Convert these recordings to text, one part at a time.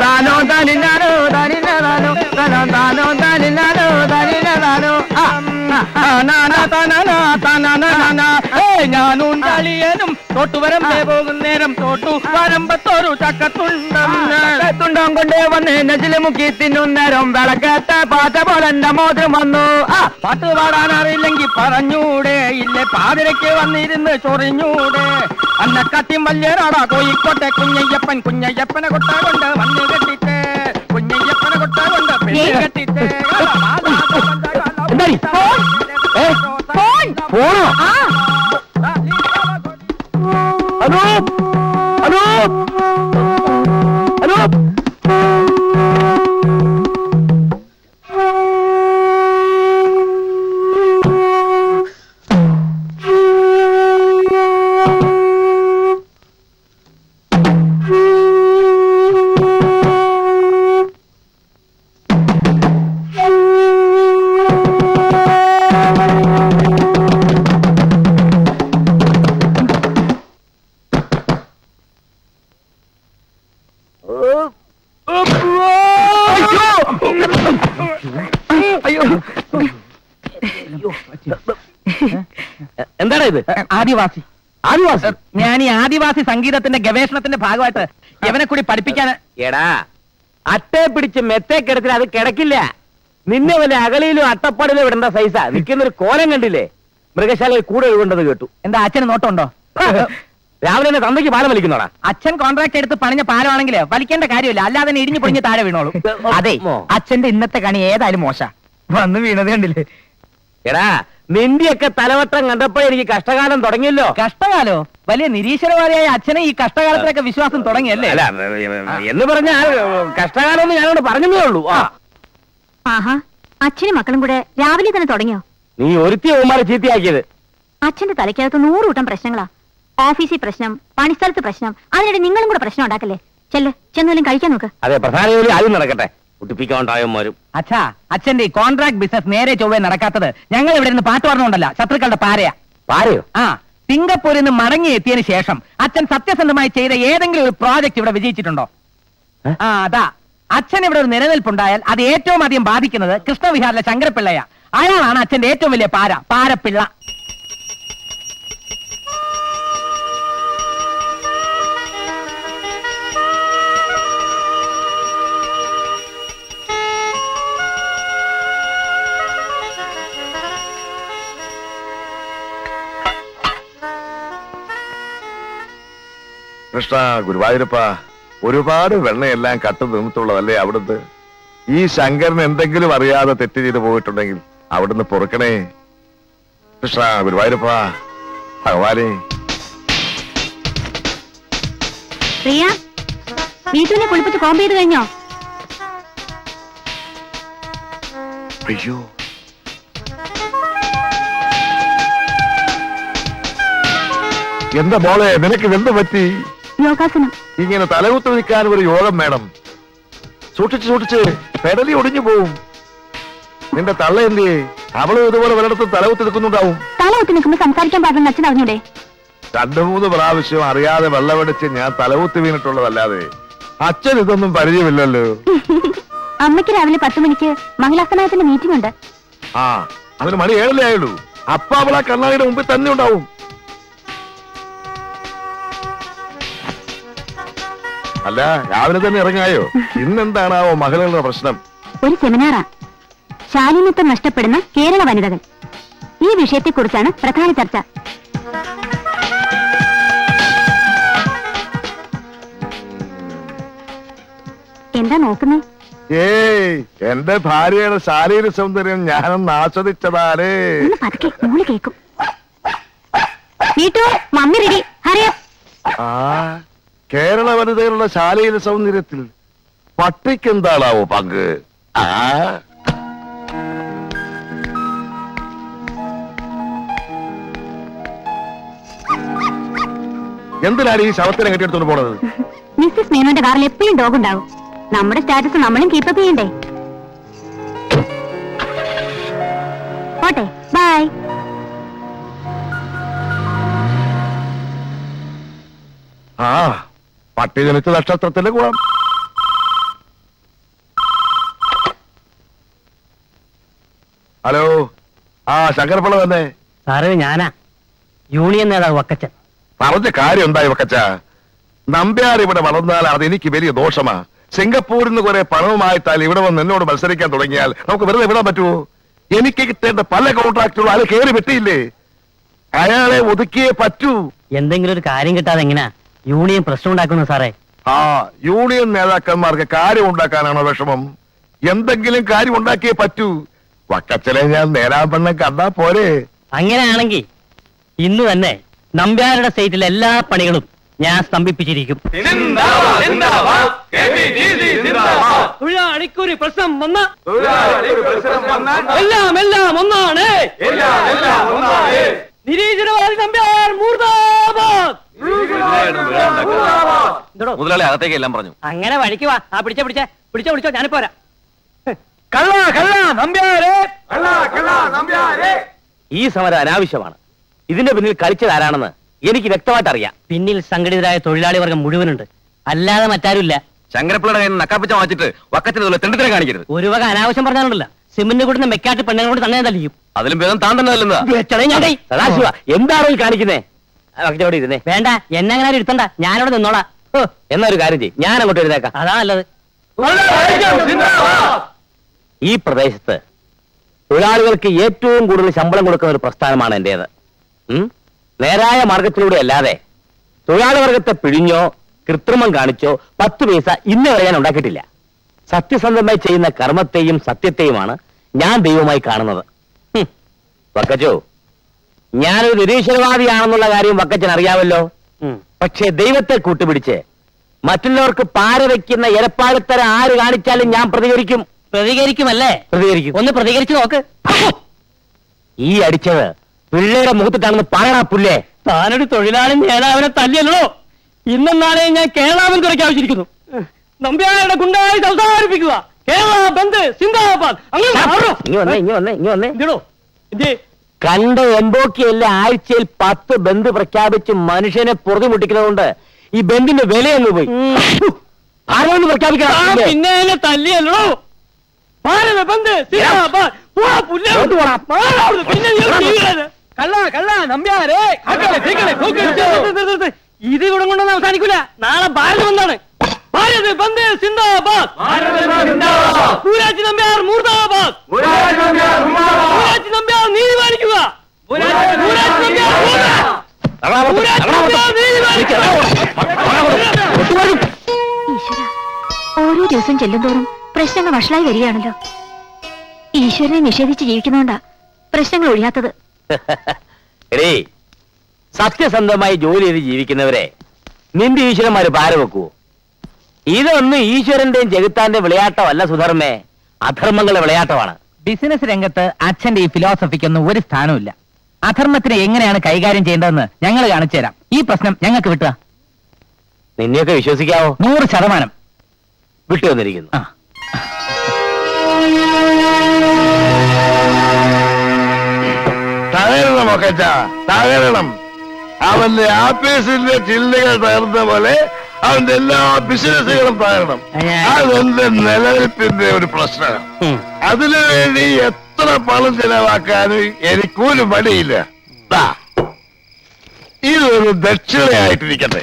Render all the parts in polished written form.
താനോ തനിനാനോ തനിനാനോ താനോ തനിനാനോ തനിനാനോ ഞാനും തളിയനും തോട്ടുവരം പോകും നേരം തോട്ടു വരമ്പത്തോരു ചക്കത്തുണ്ടം കൊണ്ടേ വന്ന് നെജില് മുക്കി തിന്നുന്നേരം വിളക്കത്ത പാട്ട പോലെ എന്റെ മോതിരം വന്നു. പാട്ട് പാടാൻ അറിയില്ലെങ്കിൽ പറഞ്ഞൂടെ, ഇല്ലേ പാതിരയ്ക്ക് വന്നിരുന്ന് ചൊറിഞ്ഞൂടെ. അന്ന കത്തി മല്യനാടാ കോഴിക്കോട്ടെ കുഞ്ഞയ്യപ്പനെ കൊട്ട കൊണ്ട് വന്ന് കെട്ടിട്ട് കുഞ്ഞയ്യപ്പനെ കൊട്ട കൊണ്ട് പെണ്ണ് കെട്ടിട്ട്. എന്താണ് ഇത്? ആദിവാസി. ആദിവാസി? ഞാൻ ഈ ആദിവാസി സംഗീതത്തിന്റെ ഗവേഷണത്തിന്റെ ഭാഗമായിട്ട് ഇവനെ കൂടി പഠിപ്പിക്കാൻ. എടാ, അട്ടയെ പിടിച്ച് മെത്തേ കിടത്തിൽ അത് കിടക്കില്ല. നിന്നെ വല്ല അകളിയിലും അട്ടപ്പാടിലും വിടേണ്ട സൈസാ. നിൽക്കുന്നൊരു കോലം കണ്ടില്ലേ? മൃഗശാലയിൽ കൂടെ ഒഴുകൊണ്ടത് കേട്ടു. എന്താ അച്ഛന് നോട്ടമുണ്ടോ? രാവിലെ തന്നെ തന്തയ്ക്ക് പാലം വലിക്കുന്നോടാ. അച്ഛൻ കോൺട്രാക്ട് എടുത്ത് പണിഞ്ഞ പാലമാണെങ്കിൽ വലിക്കേണ്ട കാര്യമില്ല, അല്ലാതെ തന്നെ ഇടിഞ്ഞു പൊളിഞ്ഞ് താഴെ വീണോളൂ. അതെ, അച്ഛന്റെ ഇന്നത്തെ കണി ഏതായാലും മോശ. വന്ന് വീണത് കണ്ടില്ലേ? എടാ, നിന്റെയൊക്കെ തലവട്ടം കണ്ടപ്പോഴേ എനിക്ക് കഷ്ടകാലം തുടങ്ങിയല്ലോ. കഷ്ടകാലോ? വലിയ നിരീശ്വരവാദിയായ അച്ഛനെ ഈ കഷ്ടകാലത്തിലൊക്കെ വിശ്വാസം തുടങ്ങിയല്ലേ? അല്ല, എന്ന് പറഞ്ഞാൽ കഷ്ടകാലം എന്ന് ഞാനോട് പറഞ്ഞതേ ഉള്ളൂ. ആഹാ, അച്ഛനും മക്കളും കൂടെ രാവിലെ തന്നെ തുടങ്ങിയോ? നീ ഒരുത്തി ഓമാരെ ചീത്തയാക്കിയത്. അച്ഛന്റെ തലയ്ക്കകത്ത് 100 കൂട്ടം പ്രശ്നങ്ങളാ. ഓഫീസിൽ പ്രശ്നം, പണിസ്ഥലത്ത് പ്രശ്നം, അതിനിടെ നിങ്ങളും കൂടെ പ്രശ്നം ഉണ്ടാക്കല്ലേ? ചെന്നാലും കഴിക്കാൻ നോക്ക്. അതെ, പ്രധാന ജോലി ആദ്യം നടക്കട്ടെ. കുട്ടിപ്പിക്കാണ്ടായവന്മാരും. അച്ഛാ, അച്ഛന്റെ ഈ കോൺട്രാക്ട് ബിസിനസ് നേരെ ചൊവ്വേ നടക്കാത്തത് ഞങ്ങൾ ഇവിടെ നിന്ന് പാട്ട് പറഞ്ഞുകൊണ്ടല്ല, ശത്രുക്കളുടെ പാരയാ. പാരയോ? സിംഗപ്പൂരിൽ നിന്ന് മടങ്ങി എത്തിയതിനു ശേഷം അച്ഛൻ സത്യസന്ധമായി ചെയ്ത ഏതെങ്കിലും ഒരു പ്രോജക്ട് ഇവിടെ വിജയിച്ചിട്ടുണ്ടോ? അതാ, അച്ഛൻ ഇവിടെ ഒരു നിലനിൽപ്പുണ്ടായാൽ അത് ഏറ്റവും അധികം ബാധിക്കുന്നത് കൃഷ്ണവിഹാറിലെ ശങ്കരപ്പിള്ളയാ. അയാളാണ് അച്ഛന്റെ ഏറ്റവും വലിയ പാരപ്പിള്ള. കൃഷ്ണ, ഗുരുവായൂരപ്പ, ഒരുപാട് വെണ്ണയെല്ലാം കട്ടു നിമിത്തുള്ളതല്ലേ അവിടുന്ന്. ഈ ശങ്കരൻ എന്തെങ്കിലും അറിയാതെ തെറ്റ് ചെയ്ത് പോയിട്ടുണ്ടെങ്കിൽ അവിടുന്ന് പൊറുക്കണേ. കൃഷ്ണ, ഗുരുവായൂരപ്പ, ഭഗവാനെ. പ്രിയ, വീട്ടിനെ കുളിപ്പിച്ച് കോമ്പ് ചെയ്ത് കഴിഞ്ഞോ? അയ്യോ, എന്താ മോളെ, നിനക്ക് എന്ത് പറ്റി? യോഗാസനം. ഇങ്ങനെ തലകുത്ത് നിൽക്കാൻ ഒരു യോഗം വേണം. സൂക്ഷിച്ച് പെടലി ഒടിഞ്ഞു പോവും. നിന്റെ തള്ള എന്തേ? അവളും ഇതുപോലെ പലയിടത്തും തലകുത്തി നിൽക്കുന്നുണ്ടാവും. തലകുത്തി നിൽക്കുമ്പോ സംസാരിക്കാൻ പാടില്ല, അച്ഛൻ അറിഞ്ഞൂടെ? 2-3 പ്രാവശ്യം അറിയാതെ വെള്ളമടിച്ച് ഞാൻ തലകുത്തി വീണിട്ടുള്ളതല്ലാതെ അച്ഛൻ ഇതൊന്നും പരിചയമില്ലല്ലോ. അമ്മയ്ക്ക് രാവിലെ 10 മണിക്ക് മഹിളാസനായത്തിന്റെ മീറ്റിംഗ് ഉണ്ട്. അതിന് മണി 7 ആയുള്ളൂ. അപ്പ അവൾ ആ കണ്ണാടിയുടെ മുമ്പിൽ തന്നെ ഉണ്ടാവും. അല്ല, രാവിലെ തന്നെ ഇറങ്ങായോ? ഇന്നെന്താണാവോ മഹിളകളുടെ പ്രശ്നം? ഒരു സെമിനാറാ. ശാലീനത്വം നഷ്ടപ്പെടുന്ന കേരള വനിതകൾ. ഈ വിഷയത്തെക്കുറിച്ചാണ് പ്രധാന ചർച്ച. എന്താ നോക്കുന്നേ? ഏയ്, എന്റെ ഭാര്യയുടെ ശാരീരിക സൗന്ദര്യം ഞാനൊന്ന് ആസ്വദിച്ചതാലേ. പതുക്കെ, മോള് കേക്കും. Mummy ready, ഹറിയ. കേരള വനിതകളുടെ ശാലീന സൗന്ദര്യത്തിൽ പട്ടിക്ക് എന്താണാവോ പങ്ക്? എന്തിനാണ് ഈ ശവത്തിനെ കെട്ടിയെടുത്തോണ്ട് പോണത്? മിസ്സസ് മേനോന്റെ കാറിൽ എപ്പോഴും ഡോഗ് ഉണ്ടാവും. നമ്മുടെ സ്റ്റാറ്റസ് നമ്മളും കീപ്പപ്പ് ചെയ്യണ്ടേ? പോട്ടെ, ബൈ. പട്ടി ജനിച്ച നക്ഷത്രത്തിന്റെ ഗുണം. ഹലോ, ആ ശങ്കരപ്പിള്ള തന്നെ. സാറേ ഞാനാ, യൂണിയൻ നേതാവ് വക്കച്ചൻ. പറഞ്ഞ കാര്യം എന്തായി വക്കച്ച? നമ്പ്യാർ ഇവിടെ വളർന്നാൽ അതെനിക്ക് വലിയ ദോഷമാ. സിംഗപ്പൂരിൽ നിന്ന് കുറെ പണവുമായിട്ടാൽ ഇവിടെ വന്ന് എന്നോട് മത്സരിക്കാൻ തുടങ്ങിയാൽ നമുക്ക് വെറുതെ വിടാൻ പറ്റുമോ? എനിക്ക് കിട്ടേണ്ട പല കോൺട്രാക്റ്റുകളും അയാൾ കയറി വെട്ടിയില്ലേ. അയാളെ ഒതുക്കിയേ പറ്റൂ. എന്തെങ്കിലും ഒരു കാര്യം കിട്ടാതെ എങ്ങനെയാ യൂണിയൻ പ്രശ്നം ഉണ്ടാക്കുന്നു സാറേ? ആ യൂണിയൻ നേതാക്കന്മാർക്ക് കാര്യം ഉണ്ടാക്കാനാണോ വിഷമം? എന്തെങ്കിലും കാര്യം ഉണ്ടാക്കിയേ പറ്റൂ. വക്കച്ചലെ ഞാൻ നേരാൻ പെണ്ണം കണ്ടാ പോരെ. അങ്ങനെയാണെങ്കിൽ ഇന്ന് തന്നെ നമ്പ്യാരുടെ സ്റ്റേറ്റിലെ എല്ലാ പണികളും ഞാൻ സ്തംഭിപ്പിച്ചിരിക്കും. തൊഴിലാളിക്കൊരു പ്രശ്നം വന്ന എല്ലാം എല്ലാം ഒന്നാണ്. നിരീശ്വരവാദി നമ്പ്യാർ മൂർദാബാദ്. മുതലാളി അകത്തേക്ക് എല്ലാം പറഞ്ഞു. അങ്ങനെ വഴിക്ക് വാ. ആ പിടിച്ചോ ഞാനിപ്പോ വരാം. ഈ സമരം അനാവശ്യമാണ്. ഇതിന്റെ പിന്നിൽ കളിച്ചത് ആരാണെന്ന് എനിക്ക് വ്യക്തമായിട്ട് അറിയാം. പിന്നിൽ സംഘടിതരായ തൊഴിലാളി വർഗം മുഴുവനുണ്ട്, അല്ലാതെ മറ്റാരുമില്ല. ശങ്കരപ്പിള്ളയുടെ കയ്യിൽ നിന്ന് നക്കാപ്പിച്ച വാങ്ങിച്ചിട്ട് വക്കത്തിന് തെണ്ടിത്തരം കാണിക്കരുത്. ഒരു വക അനാവശ്യം പറഞ്ഞാലുണ്ടല്ല, സിമന്റ് കൂടുന്ന മെക്കാട്ട് പെണ്ണുങ്ങളോട് തന്നെ തല്ലിയും. അതിലും ഭേദം താൻ തന്നെ അല്ലെന്നാ. സദാശിവ, എന്താണോ ഈ കാണിക്കുന്നേ? അവിടെ ഇരുന്നേ. വേണ്ട, എന്നെ അങ്ങനെ ആരും ഇരുത്തണ്ട, ഞാനവിടെ നിന്നോളാം. എന്നൊരു കാര്യം ചെയ്യും, ഞാൻ അങ്ങോട്ട് എഴുന്നേക്കാം. അതാ നല്ലത്. ഈ പ്രദേശത്ത് തൊഴിലാളികൾക്ക് ഏറ്റവും കൂടുതൽ ശമ്പളം കൊടുക്കുന്ന ഒരു പ്രസ്ഥാനമാണ് എന്റേത്. നേരായ മാർഗത്തിലൂടെ അല്ലാതെ തൊഴിലാളി വർഗത്തെ പിഴിഞ്ഞോ കൃത്രിമം കാണിച്ചോ 10 പൈസ ഇന്ന് വരെ ഞാൻ ഉണ്ടാക്കിയിട്ടില്ല. സത്യസന്ധമായി ചെയ്യുന്ന കർമ്മത്തെയും സത്യത്തെയുമാണ് ഞാൻ ദൈവമായി കാണുന്നത്. വക്കച്ചോ, ഞാനൊരു നിരീശ്വരവാദിയാണെന്നുള്ള കാര്യം വക്കച്ചൻ അറിയാമല്ലോ. പക്ഷേ ദൈവത്തെ കൂട്ടുപിടിച്ച് മറ്റുള്ളവർക്ക് പാര വയ്ക്കുന്ന ഇരപ്പാളിത്തരം ആര് കാണിച്ചാലും ഞാൻ പ്രതികരിക്കും. പ്രതികരിക്കുമല്ലേ? പ്രതികരിക്കും. ഒന്ന് പ്രതികരിച്ചു നോക്ക്. ഈ അടിച്ചത് പിള്ളേരുടെ മുഖത്തിട്ടാണെന്ന് പറയണ പുല്ലേ. താനൊരു തൊഴിലാളി നേതാവിനെ തല്ലിയല്ലോ. ഇന്നും നാളെയും ഞാൻ കേരളാവൻ കുറയ്ക്ക് ആവശ്യമിരിക്കുന്നു. നമ്പ്യാരുടെ ഗുണ്ടായി സംസാരിപ്പിക്കുക. കേരള ബന്ദ് സിന്ദാബാദ്. കണ്ട എംബോക്കിയല്ല ആഴ്ചയിൽ 10 ബന്ദ് പ്രഖ്യാപിച്ച് മനുഷ്യനെ പുറത്തു മുട്ടിക്കുന്നതുകൊണ്ട് ഈ ബന്ദിന്റെ വിലയൊന്നു പോയി. ആരോന്ന് പ്രഖ്യാപിക്കണം. പിന്നെ എന്നെ തല്ലിയല്ലോ. ഇത് ഇവിടെ കൊണ്ടൊന്നും അവസാനിക്കൂല. നാളെ ഭാരതം എന്താണ്? ഭാരത് ബന്ദ് സിന്ദാബാദ്. പൂരാജി നമ്പ്യാർ മൂർദാബാദ്. പൂരാജി നമ്പ്യാർ നീതി പാലിക്കുക. ഓരോ ദിവസം ചെല്ലുന്തോറും പ്രശ്നങ്ങൾ വഷളായി വരികയാണല്ലോ. ഈശ്വരനെ നിഷേധിച്ച് ജീവിക്കുന്നോണ്ടാ പ്രശ്നങ്ങൾ ഒഴിയാത്തത്. സത്യസന്ധമായി ജോലി ചെയ്ത് ജീവിക്കുന്നവരെ നിന്റെ ഈശ്വരന്മാര് ഭാര വെക്കുവോ? ഇതൊന്നും ഈശ്വരന്റെയും ജഗത്താന്റെ വിളയാട്ടമല്ല സുധർമ്മേ, അധർമ്മങ്ങളുടെ വിളയാട്ടമാണ്. ബിസിനസ് രംഗത്ത് അച്ഛന്റെ ഈ ഫിലോസഫിക്കൊന്നും ഒരു സ്ഥാനമില്ല. അധർമ്മത്തിനെ എങ്ങനെയാണ് കൈകാര്യം ചെയ്യേണ്ടതെന്ന് ഞങ്ങൾ കാണിച്ചു തരാം. ഈ പ്രശ്നം ഞങ്ങൾക്ക് വിട്ടുക. നിന്നെയൊക്കെ വിശ്വസിക്കാവോ? 100% വിട്ടു വന്നിരിക്കുന്നു. തകരണം ഒക്കെ തകരണം. അവന്റെ ആഫീസിന്റെ ചില്ലുകൾ തകർന്ന പോലെ അവന്റെ എല്ലാ ബിസിനസ്സുകളും തകരണം. അതെന്റെ നിലനിൽപ്പിന്റെ ഒരു പ്രശ്നം. അതിനുവേണ്ടി എത്ര പണം ചെലവാക്കാനും എനിക്കൊരു മടിയില്ല. ഇതൊരു ദക്ഷിണയായിട്ടിരിക്കട്ടെ.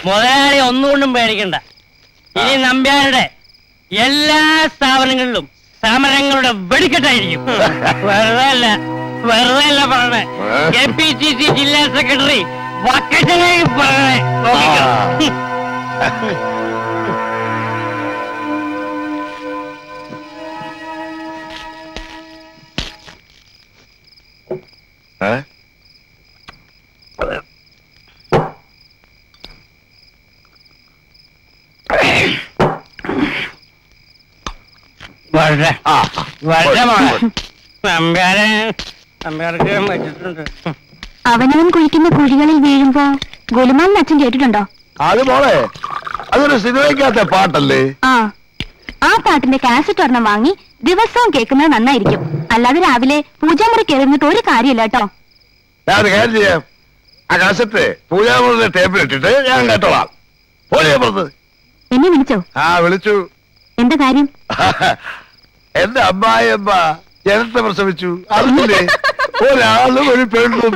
മുതലാളി ഒന്നുകൊണ്ടും പേടിക്കണ്ട. ഇനി നമ്പ്യാരുടെ എല്ലാ സ്ഥാപനങ്ങളിലും സമരങ്ങളുടെ വെടിക്കെട്ടായിരിക്കും. വെറുതെ അല്ല പറഞ്ഞേ. KPCC ജില്ലാ സെക്രട്ടറി വക്കച്ചനെ പറഞ്ഞേ. അവനവൻ കുഴിക്കുന്ന കുഴികളിൽ വീഴുമ്പോ ഗുലുമാൽ അച്ഛൻ കേട്ടിട്ടുണ്ടോ? അത് മോളെ, അതൊരു സിനിമയ്ക്കകത്തെ പാട്ടല്ലേ? ആ പാട്ടിന്റെ കാസറ്റ് ഒരെണ്ണം വാങ്ങി ദിവസവും കേൾക്കുന്നത് നന്നായിരിക്കും. അല്ലാതെ രാവിലെ പൂജാമുറി കയറുന്നിട്ട് ഒരു കാര്യമില്ല കേട്ടോ. ഞാൻ കാര്യം ചെയ്യാം. ആ കാസറ്റ് പൂജാമുറിയുടെ ടേപ്പിൽ ഇട്ടിട്ട് ഞാൻ കേട്ടോളാം. പോലെ പുറത്ത് എന്നെ വിളിച്ചോ? വിളിച്ചു. എന്താ കാര്യം? എന്റെ അമ്മായിയമ്മ ജനത്തെ പ്രസവിച്ചു. അറിഞ്ഞില്ലേ? ഒരാളും ഒരു പെണ്ണും.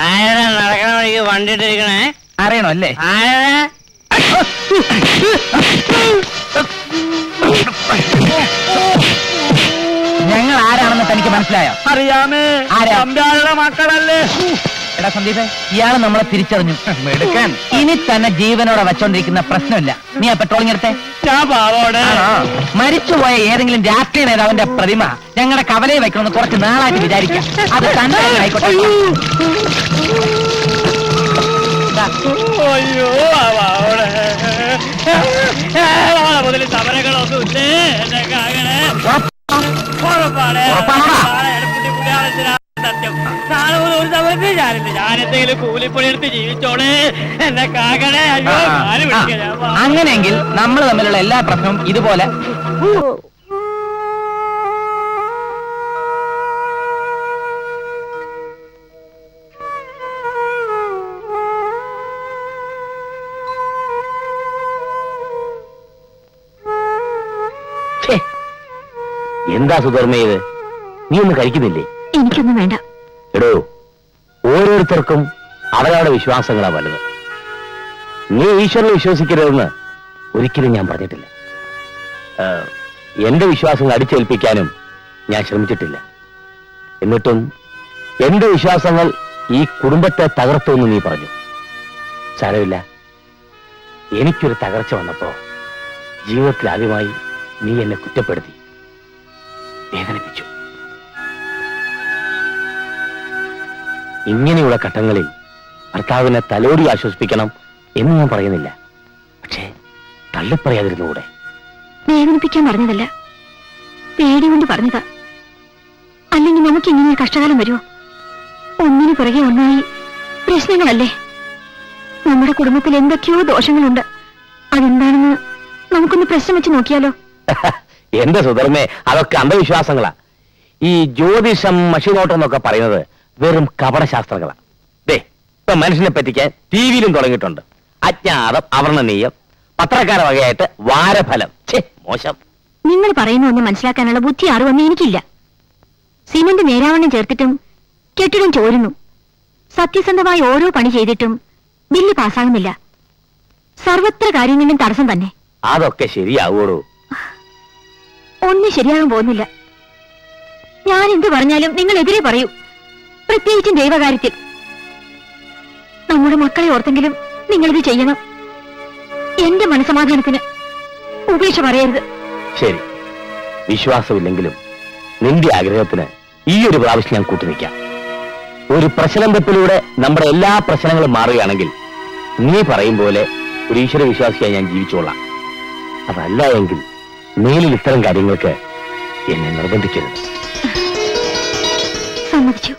ആരാ നടക്കണ വഴിക്ക് വണ്ടിട്ടിരിക്കണേ? അറിയണോ അല്ലേ? ആരാ? ഞങ്ങൾ ആരാണെന്ന് തനിക്ക് മനസ്സിലായോ? അറിയാമേ. ആരാ? മക്കളല്ലേ? എടാ സന്ദീപേ, ഇയാള് നമ്മളെ തിരിച്ചറിഞ്ഞു. എടുക്കാൻ ഇനി തന്നെ ജീവനോടെ വെച്ചോണ്ടിരിക്കുന്ന പ്രശ്നമില്ല. നീ ആ പെട്രോളിംഗ് എടുത്തേ. മരിച്ചുപോയ ഏതെങ്കിലും രാഷ്ട്രീയ നേതാവിന്റെ പ്രതിമ ഞങ്ങളുടെ കവലയിൽ വെക്കണമെന്ന് കുറച്ച് നാളായിട്ട് വിചാരിക്കാം. അത് തന്നെ ആയിക്കോട്ടെ. അയ്യോ മുതൽ സമരങ്ങളൊന്നുമില്ലേ? ഒരു സമയത്ത് ഞാനെന്തെങ്കിലും കൂലിപ്പണി എടുത്ത് ജീവിച്ചോളെ. എന്നെ കാകണേ. അയ്യോ അങ്ങനെയെങ്കിൽ നമ്മൾ തമ്മിലുള്ള എല്ലാ പ്രശ്നവും ഇതുപോലെ എന്താ സുധർമ്മ ഇത്? നീ ഒന്നും കഴിക്കുന്നില്ലേ? എനിക്കൊന്നും വേണ്ട. എടോ, ഓരോരുത്തർക്കും അവരവരുടെ വിശ്വാസങ്ങളാ വലുത്. നീ ഈശ്വരനെ വിശ്വസിക്കരുതെന്ന് ഒരിക്കലും ഞാൻ പറഞ്ഞിട്ടില്ല. എന്റെ വിശ്വാസങ്ങൾ അടിച്ചേൽപ്പിക്കാനും ഞാൻ ശ്രമിച്ചിട്ടില്ല. എന്നിട്ടും എന്റെ വിശ്വാസങ്ങൾ ഈ കുടുംബത്തെ തകർത്തുവെന്ന് നീ പറഞ്ഞു. സാരമില്ല, എനിക്കൊരു തകർച്ച വന്നപ്പോ ജീവിതത്തിൽ ആദ്യമായി നീ എന്നെ കുറ്റപ്പെടുത്തി, വേദനിപ്പിച്ചു. ഇങ്ങനെയുള്ള ഘട്ടങ്ങളിൽ ഭർത്താവിനെ തലോടി ആശ്വസിപ്പിക്കണം എന്ന് ഞാൻ പറയുന്നില്ല. പക്ഷേ തള്ളിപ്പറയാതിരുന്നുകൂടെ? വേദനിപ്പിക്കാൻ പറഞ്ഞതല്ല, പേടി കൊണ്ട് പറഞ്ഞതാ. അല്ലെങ്കിൽ നമുക്ക് ഇങ്ങനെ കഷ്ടകാലം വരുമോ? ഒന്നിനു പുറകെ ഒന്നായി പ്രശ്നങ്ങളല്ലേ? നമ്മുടെ കുടുംബത്തിൽ എന്തൊക്കെയോ ദോഷങ്ങളുണ്ട്. അതെന്താണെന്ന് നമുക്കൊന്ന് പ്രശ്നം വെച്ച് നോക്കിയാലോ? എന്റെ സുധർമ്മേ, അതൊക്കെ അന്ധവിശ്വാസങ്ങളാ. ഈ ജ്യോതിഷം, മഷിനോട്ടം എന്നൊക്കെ പറയുന്നത് വെറും കപടശാസ്ത്രങ്ങളാ. ദേ, ഇപ്പൊ മനുഷ്യനെ പറ്റിക്കാൻ ടിവിയിലും തുടങ്ങിയിട്ടുണ്ട്. അജ്ഞാതം, അവർണനീയം, പത്രക്കാര വകയായിട്ട് വാരഫലം. മോശം. നിങ്ങൾ പറയുന്ന ഒന്ന് മനസ്സിലാക്കാനുള്ള ബുദ്ധി അറിവൊന്നും എനിക്കില്ല. സിമന്റ് നേരാവണ്ണം ചേർത്തിട്ടും കെട്ടിടം ചോരുന്നു. സത്യസന്ധമായി ഓരോ പണി ചെയ്തിട്ടും ബില്ല് പാസ്സാകുന്നില്ല. സർവത്ര കാര്യങ്ങളിലും തടസ്സം തന്നെ. അതൊക്കെ ശരിയാവൂടോ? ഒന്നും ശരിയാകാൻ പോകുന്നില്ല. ഞാൻ എന്ത് പറഞ്ഞാലും നിങ്ങൾ എതിരെ പറയൂ, പ്രത്യേകിച്ചും ദൈവകാര്യത്തിൽ. നമ്മുടെ മക്കളെ ഓർത്തെങ്കിലും നിങ്ങളിത് ചെയ്യണം. എന്റെ മനസമാധാനത്തിന് ഉപേക്ഷ പറയരുത്. ശരി, വിശ്വാസമില്ലെങ്കിലും നിന്റെ ആഗ്രഹത്തിന് ഈ ഒരു പ്രാവശ്യം ഞാൻ കൂട്ടുനിൽക്കാം. ഒരു പ്രശ്നം വെപ്പിലൂടെ നമ്മുടെ എല്ലാ പ്രശ്നങ്ങളും മാറുകയാണെങ്കിൽ നീ പറയും പോലെ ഒരു ഈശ്വര വിശ്വാസിയായി ഞാൻ ജീവിച്ചോളാം. അതല്ല എങ്കിൽ മേലിൽ ഇത്തരം കാര്യങ്ങൾക്ക് എന്നെ നിർബന്ധിക്കരുത്. സമ്മതിച്ചു.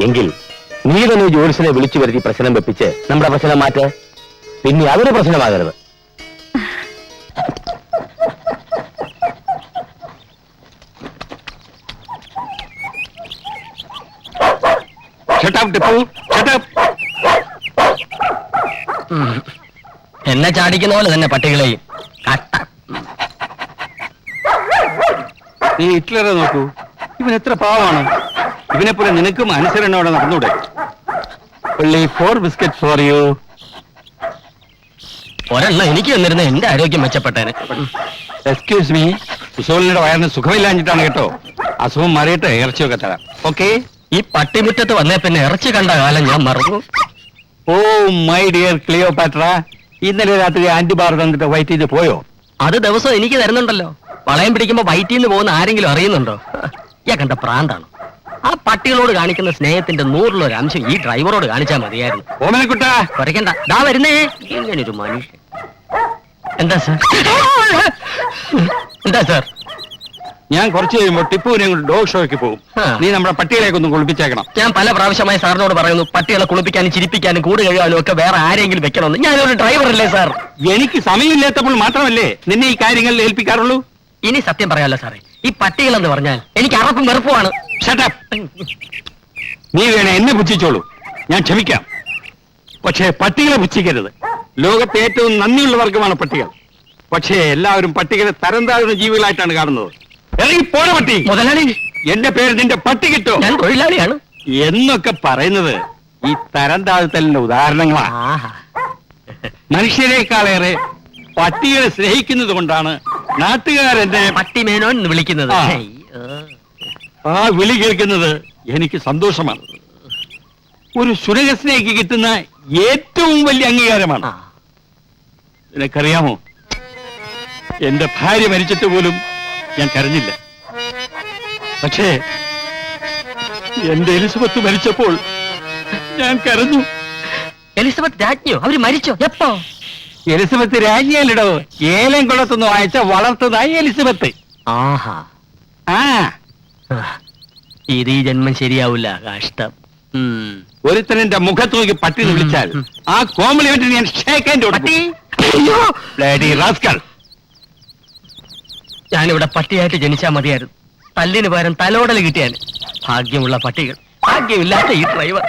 എങ്കിൽ നീ തന്നെ ജോലിസിനെ വിളിച്ചു വരുത്തി പ്രശ്നം വെപ്പിച്ച് നമ്മുടെ പ്രശ്നം മാറ്റ്. പിന്നെ അതൊരു പ്രശ്നമാകരുത്. എന്നെ ചാടിക്കുന്ന പോലെ തന്നെ പട്ടികളെയും. നീ ഹിറ്റ്ലറെ നോക്കൂ, ഇവൻ എത്ര പാവാണ്. ഇവനെ പോലെ നിനക്കും അനുസരണയോടെ നടന്നൂടെ? Only 4 biscuits for you. ഒരെണ്ണം എനിക്ക് വന്നിരുന്ന എന്റെ ആരോഗ്യം മെച്ചപ്പെട്ടേനെ. എക്സ്ക്യൂസ് മീ, കുശോലിന്റെ വയറിന് സുഖമില്ലാഞ്ഞിട്ടാണ് കേട്ടോ. അസുഖം മാറിയിട്ട് ഇറച്ചിയൊക്കെ തരാം. ഓക്കെ? ഈ പട്ടിമുറ്റത്ത് വന്നേ പിന്നെ ഇറച്ചി കണ്ട കാലം ഞാൻ മറന്നു. ഓ മൈ ഡിയർ ക്ലിയോപാട്ര, ഇന്നലെ രാത്രി ആന്റിബാർ തന്നിട്ട് വൈറ്റ് ചെയ്ത് പോയോ? അത് ദിവസം എനിക്ക് തരുന്നുണ്ടല്ലോ. വളയം പിടിക്കുമ്പോ വയറ്റിൽ നിന്ന് പോകുന്ന ആരെങ്കിലും അറിയുന്നുണ്ടോ? ഞാൻ കണ്ട പ്രാന്താണ്. ആ പട്ടികളോട് കാണിക്കുന്ന സ്നേഹത്തിന്റെ 100 അംശം ഈ ഡ്രൈവറോട് കാണിച്ചാൽ മതിയായിരുന്നു. ഓമനക്കുട്ട, കുറയ്ക്കണ്ട, ദാ വരുന്നേ. ഇങ്ങനൊരു മനുഷ്യൻ. എന്താ സാർ? എന്താ സാർ? ഞാൻ കുറച്ച് കഴിയുമ്പോൾ ടിപ്പുവിനെ കൊണ്ട് ഡോഗ് ഷോയ്ക്ക് പോകും. ആ. നീ നമ്മുടെ പട്ടികളെയൊക്കെ ഒന്ന് കുളിപ്പിച്ചേക്കണം. ഞാൻ പല പ്രാവശ്യമായി സാറിനോട് പറയുന്നു പട്ടികളെ കുളിപ്പിക്കാനും ചിരിപ്പിക്കാനും കൂട് കഴുകാനും ഒക്കെ വേറെ ആരെങ്കിലും വെക്കണമെന്ന്. ഞാനൊരു ഡ്രൈവറല്ലേ സാർ? എനിക്ക് സമയമില്ലാത്തപ്പോൾ മാത്രമല്ലേ നിന്നെ ഈ കാര്യങ്ങളിൽ ഏൽപ്പിക്കാറുള്ളൂ. ഇനി സത്യം പറയാമല്ലോ സാറേ, ഈ പട്ടികളെന്ന് പറഞ്ഞാൽ എനിക്ക് അറപ്പും വെറുപ്പുമാണ്. Shut up. നീ വേണേ എന്നെ പുച്ഛിച്ചോളൂ, ഞാൻ ക്ഷമിക്കാം. പക്ഷേ പട്ടികളെ പുച്ഛിക്കരുത്. ലോകത്തെ ഏറ്റവും നന്ദിയുള്ള വർഗമാണ് പട്ടികൾ. പക്ഷേ എല്ലാവരും പട്ടികളെ തരം താഴ്ന്ന ജീവികളായിട്ടാണ് കാണുന്നത്. ഇറങ്ങി പോണ പട്ടി. മുതലാളി, എന്റെ പേര് നിന്റെ പട്ടി കിട്ടോ ഞാൻ തൊഴിലാളിയാണ്. എന്നൊക്കെ പറയുന്നത് ഈ തരം താഴ്ത്തലിന്റെ ഉദാഹരണങ്ങളാണ്. ആഹാ. മനുഷ്യരെക്കാളേറെ പട്ടികളെ സ്നേഹിക്കുന്നത് കൊണ്ടാണ് നാട്ടുകാരെന്നെ പട്ടി മേനോൻ എന്ന് വിളിക്കുന്നത്. ആ. അയ്യോ. ആ വിളി കേൾക്കുന്നത് എനിക്ക് സന്തോഷമാണ്. ഒരു സുരകസ്നേഹിക്ക് കിട്ടുന്ന ഏറ്റവും വലിയ അംഗീകാരമാണ്. ആ. നിനക്കറിയാമോ, എന്റെ ഭാര്യ മരിച്ചിട്ട് പോലും ഞാൻ കരഞ്ഞില്ല. പക്ഷേ എന്റെ എലിസബത്ത് മരിച്ചപ്പോൾ ഞാൻ കരഞ്ഞു. എലിസബത്ത് രാജ്ഞിയോ? അവര് മരിച്ചോ? എപ്പോ? എലിസബത്ത് രാജ്ഞിയല്ലടോ, ഏലം കുളത്തുനിന്ന് വായിച്ച വളർത്തതായി എലിസബത്ത്. ആഹാ. ആ ഇത് ഈ ജന്മം ശരിയാവില്ല. കഷ്ടം. ഒരുത്തൻ എന്റെ മുഖത്ത് നോക്കി പട്ടി എന്ന് വിളിച്ചാൽ ആ കോംപ്ലിമെന്റ് ഞാൻ ഷേക്ക് ഹാൻഡ് കൊടുക്കും. Bloody rascal. ഞാനിവിടെ പട്ടിയായിട്ട് ജനിച്ചാൽ മതിയായിരുന്നു. തല്ലിന് പകരം തലോടൽ കിട്ടിയാൽ. ഭാഗ്യമുള്ള പട്ടികൾ, ഭാഗ്യമില്ലാത്ത ഈ ഡ്രൈവർ.